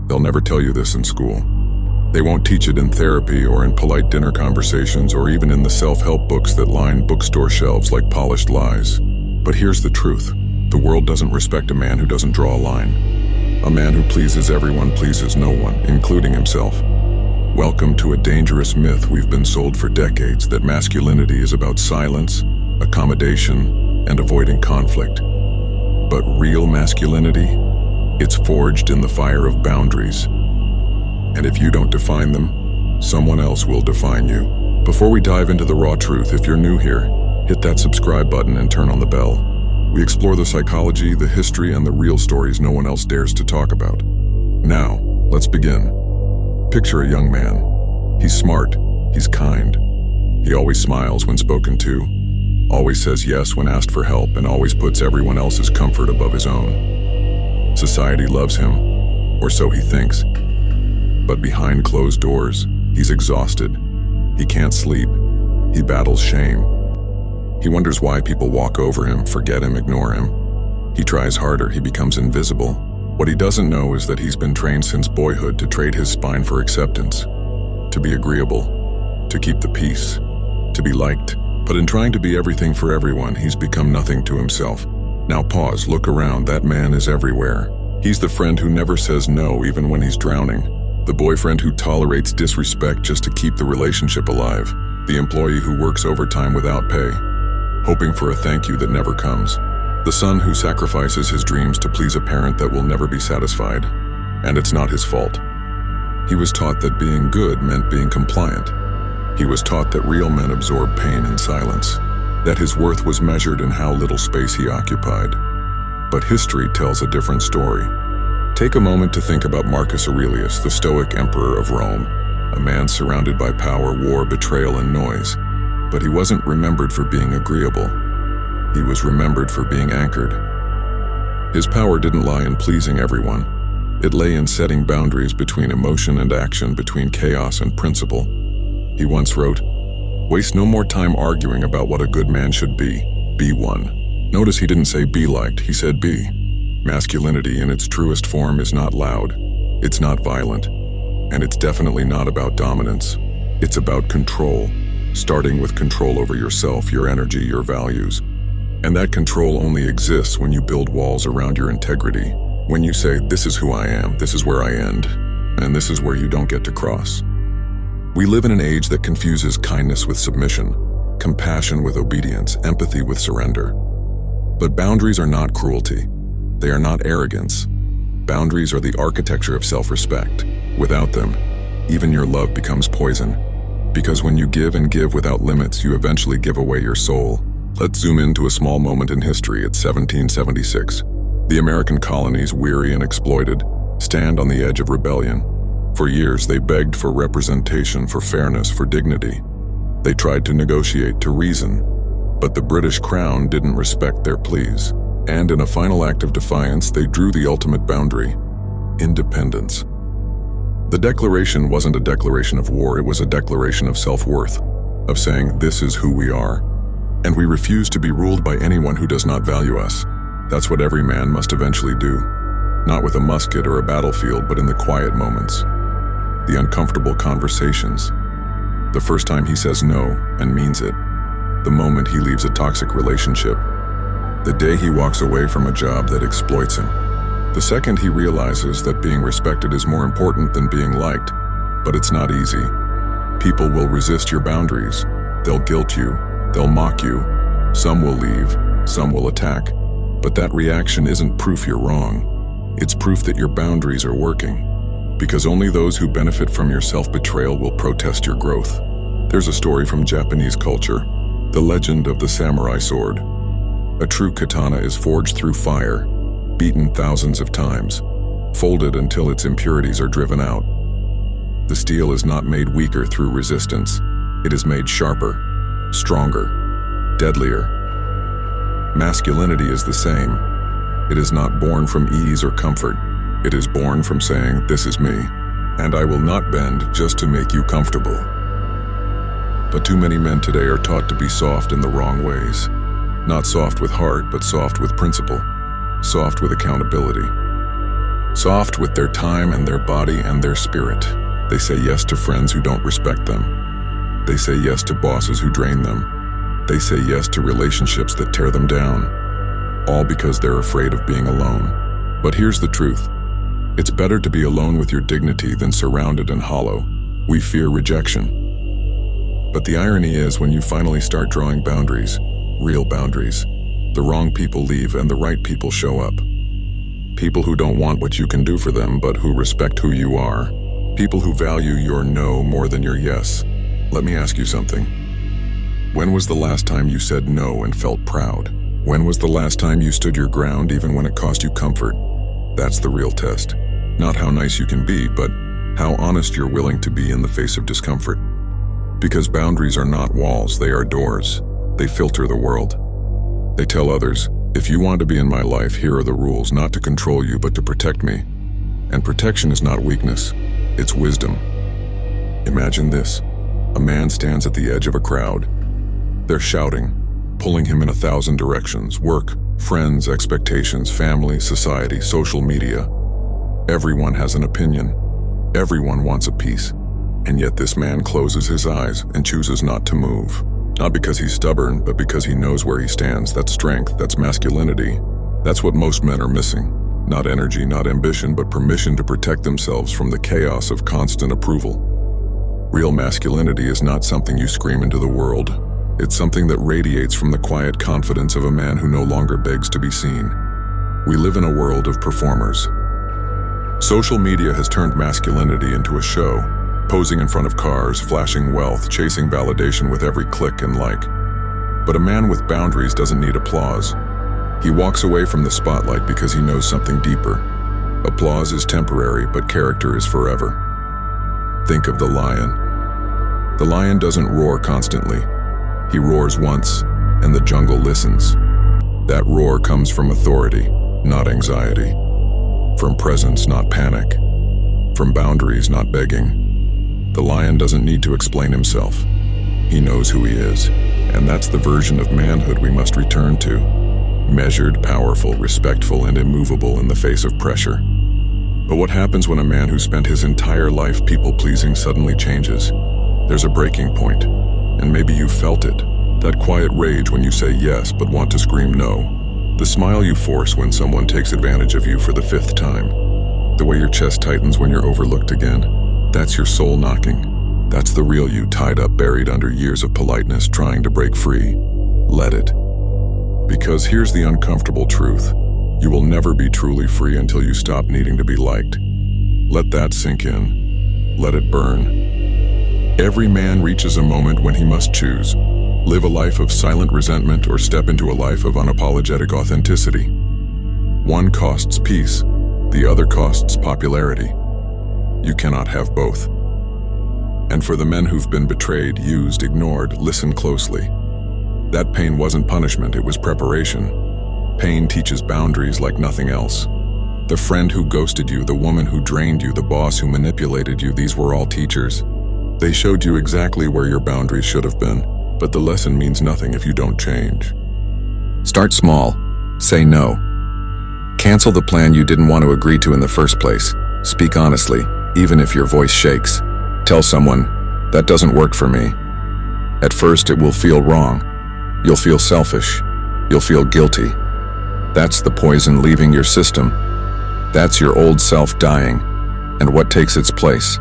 They'll never tell you this in school. They won't teach it in therapy or in polite dinner conversations or even in the self-help books that line bookstore shelves like polished lies. But here's the truth. The world doesn't respect a man who doesn't draw a line. A man who pleases everyone pleases no one, including himself. Welcome to a dangerous myth we've been sold for decades, that masculinity is about silence, accommodation, and avoiding conflict. But real masculinity? It's forged in the fire of boundaries. And if you don't define them, someone else will define you. Before we dive into the raw truth, if you're new here, hit that subscribe button and turn on the bell. We explore the psychology, the history, and the real stories no one else dares to talk about. Now, let's begin. Picture a young man. He's smart, he's kind. He always smiles when spoken to, always says yes when asked for help, and always puts everyone else's comfort above his own. Society loves him, or so he thinks. But behind closed doors, he's exhausted. He can't sleep. He battles shame. He wonders why people walk over him, forget him, ignore him. He tries harder, he becomes invisible. What he doesn't know is that he's been trained since boyhood to trade his spine for acceptance, to be agreeable, to keep the peace, to be liked. But in trying to be everything for everyone, he's become nothing to himself. Now pause, look around, that man is everywhere. He's the friend who never says no even when he's drowning. The boyfriend who tolerates disrespect just to keep the relationship alive. The employee who works overtime without pay, hoping for a thank you that never comes. The son who sacrifices his dreams to please a parent that will never be satisfied. And it's not his fault. He was taught that being good meant being compliant. He was taught that real men absorb pain in silence, that his worth was measured in how little space he occupied. But history tells a different story. Take a moment to think about Marcus Aurelius, the stoic emperor of Rome, a man surrounded by power, war, betrayal, and noise. But he wasn't remembered for being agreeable. He was remembered for being anchored. His power didn't lie in pleasing everyone. It lay in setting boundaries between emotion and action, between chaos and principle. He once wrote, "Waste no more time arguing about what a good man should be one." Notice he didn't say be liked, he said be. Masculinity in its truest form is not loud, it's not violent, and it's definitely not about dominance. It's about control, starting with control over yourself, your energy, your values. And that control only exists when you build walls around your integrity, when you say, this is who I am, this is where I end, and this is where you don't get to cross. We live in an age that confuses kindness with submission, compassion with obedience, empathy with surrender. But boundaries are not cruelty. They are not arrogance. Boundaries are the architecture of self-respect. Without them, even your love becomes poison. Because when you give and give without limits, you eventually give away your soul. Let's zoom into a small moment in history. It's 1776. The American colonies, weary and exploited, stand on the edge of rebellion. For years, they begged for representation, for fairness, for dignity. They tried to negotiate, to reason, but the British Crown didn't respect their pleas. And in a final act of defiance, they drew the ultimate boundary: independence. The declaration wasn't a declaration of war, it was a declaration of self-worth, of saying, this is who we are, and we refuse to be ruled by anyone who does not value us. That's what every man must eventually do, not with a musket or a battlefield, but in the quiet moments, the uncomfortable conversations, the first time he says no and means it, the moment he leaves a toxic relationship, the day he walks away from a job that exploits him, the second he realizes that being respected is more important than being liked. But it's not easy. People will resist your boundaries. They'll guilt you. They'll mock you. Some will leave. Some will attack. But that reaction isn't proof you're wrong. It's proof that your boundaries are working. Because only those who benefit from your self-betrayal will protest your growth. There's a story from Japanese culture, the legend of the samurai sword. A true katana is forged through fire, beaten thousands of times, folded until its impurities are driven out. The steel is not made weaker through resistance. It is made sharper, stronger, deadlier. Masculinity is the same. It is not born from ease or comfort. It is born from saying, this is me, and I will not bend just to make you comfortable. But too many men today are taught to be soft in the wrong ways. Not soft with heart, but soft with principle. Soft with accountability. soft with their time and their body and their spirit. They say yes to friends who don't respect them. They say yes to bosses who drain them. They say yes to relationships that tear them down, all because they're afraid of being alone. But here's the truth. It's better to be alone with your dignity than surrounded and hollow. We fear rejection. But the irony is, when you finally start drawing boundaries, real boundaries, the wrong people leave and the right people show up. People who don't want what you can do for them, but who respect who you are. People who value your no more than your yes. Let me ask you something. When was the last time you said no and felt proud? When was the last time you stood your ground even when it cost you comfort? That's the real test. Not how nice you can be, but how honest you're willing to be in the face of discomfort. Because boundaries are not walls, they are doors. They filter the world. They tell others, if you want to be in my life, here are the rules, not to control you, but to protect me. And protection is not weakness, it's wisdom. Imagine this. A man stands at the edge of a crowd. They're shouting, pulling him in 1,000 directions. Work, friends, expectations, family, society, social media. Everyone has an opinion. Everyone wants a piece. And yet this man closes his eyes and chooses not to move. Not because he's stubborn, but because he knows where he stands. That's strength, that's masculinity. That's what most men are missing. Not energy, not ambition, but permission to protect themselves from the chaos of constant approval. Real masculinity is not something you scream into the world. It's something that radiates from the quiet confidence of a man who no longer begs to be seen. We live in a world of performers. Social media has turned masculinity into a show, posing in front of cars, flashing wealth, chasing validation with every click and like. But a man with boundaries doesn't need applause. He walks away from the spotlight because he knows something deeper. Applause is temporary, but character is forever. Think of the lion. The lion doesn't roar constantly. He roars once, and the jungle listens. That roar comes from authority, not anxiety. From presence, not panic. From boundaries, not begging. The lion doesn't need to explain himself. He knows who he is, and that's the version of manhood we must return to. Measured, powerful, respectful, and immovable in the face of pressure. But what happens when a man who spent his entire life people-pleasing suddenly changes? There's a breaking point, and maybe you've felt it. That quiet rage when you say yes but want to scream no. The smile you force when someone takes advantage of you for the 5th time. The way your chest tightens when you're overlooked again. That's your soul knocking. That's the real you, tied up, buried under years of politeness, trying to break free. Let it. Because here's the uncomfortable truth. You will never be truly free until you stop needing to be liked. Let that sink in. Let it burn. Every man reaches a moment when he must choose. Live a life of silent resentment or step into a life of unapologetic authenticity. One costs peace, the other costs popularity. You cannot have both. And for the men who've been betrayed, used, ignored, listen closely. That pain wasn't punishment, it was preparation. Pain teaches boundaries like nothing else. The friend who ghosted you, the woman who drained you, the boss who manipulated you, these were all teachers. They showed you exactly where your boundaries should have been, but the lesson means nothing if you don't change. Start small. Say no. Cancel the plan you didn't want to agree to in the first place. Speak honestly, even if your voice shakes. Tell someone, that doesn't work for me. At first, it will feel wrong. You'll feel selfish. You'll feel guilty. That's the poison leaving your system. That's your old self dying. And what takes its place?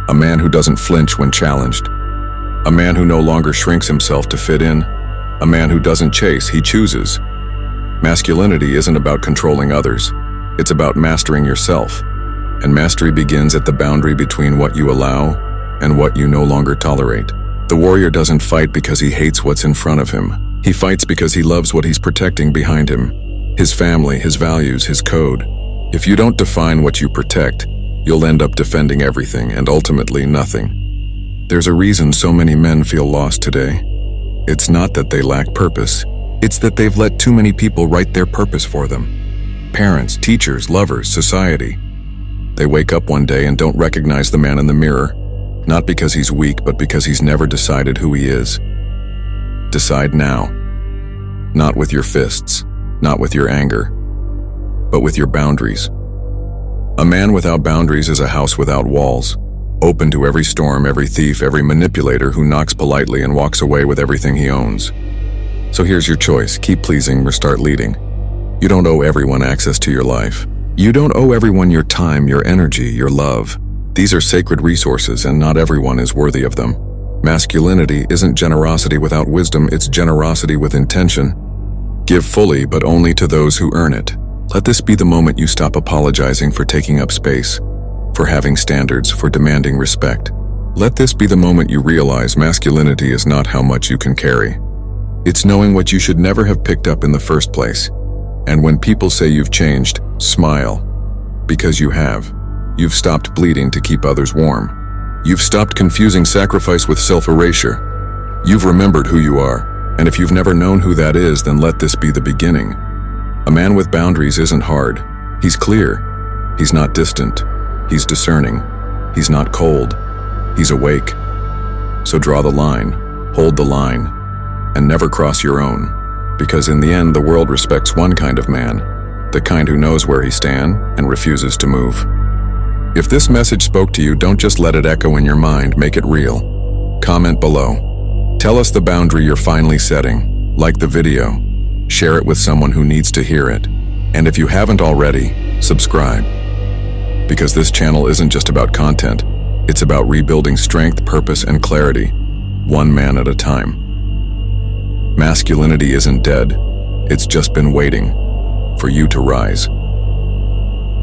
A man who doesn't flinch when challenged. A man who no longer shrinks himself to fit in. A man who doesn't chase, he chooses. Masculinity isn't about controlling others. It's about mastering yourself. And mastery begins at the boundary between what you allow and what you no longer tolerate. The warrior doesn't fight because he hates what's in front of him. He fights because he loves what he's protecting behind him. His family, his values, his code. If you don't define what you protect, you'll end up defending everything and ultimately nothing. There's a reason so many men feel lost today. It's not that they lack purpose. It's that they've let too many people write their purpose for them. Parents, teachers, lovers, society. They wake up one day and don't recognize the man in the mirror, not because he's weak, but because he's never decided who he is. Decide now. Not with your fists, not with your anger, but with your boundaries. A man without boundaries is a house without walls, open to every storm, every thief, every manipulator who knocks politely and walks away with everything he owns. So here's your choice: keep pleasing or start leading. You don't owe everyone access to your life. You don't owe everyone your time, your energy, your love. These are sacred resources, and not everyone is worthy of them. Masculinity isn't generosity without wisdom, it's generosity with intention. Give fully, but only to those who earn it. Let this be the moment you stop apologizing for taking up space, for having standards, for demanding respect. Let this be the moment you realize masculinity is not how much you can carry. It's knowing what you should never have picked up in the first place. And when people say you've changed, smile. Because you have. You've stopped bleeding to keep others warm. You've stopped confusing sacrifice with self-erasure. You've remembered who you are, and if you've never known who that is, then let this be the beginning. A man with boundaries isn't hard. He's clear. He's not distant. He's discerning. He's not cold. He's awake. So draw the line, hold the line, and never cross your own. Because in the end, the world respects one kind of man, the kind who knows where he stands and refuses to move. If this message spoke to you, don't just let it echo in your mind, make it real. Comment below. Tell us the boundary you're finally setting. Like the video. Share it with someone who needs to hear it. And if you haven't already, subscribe. Because this channel isn't just about content, it's about rebuilding strength, purpose, and clarity, one man at a time. Masculinity isn't dead, it's just been waiting for you to rise.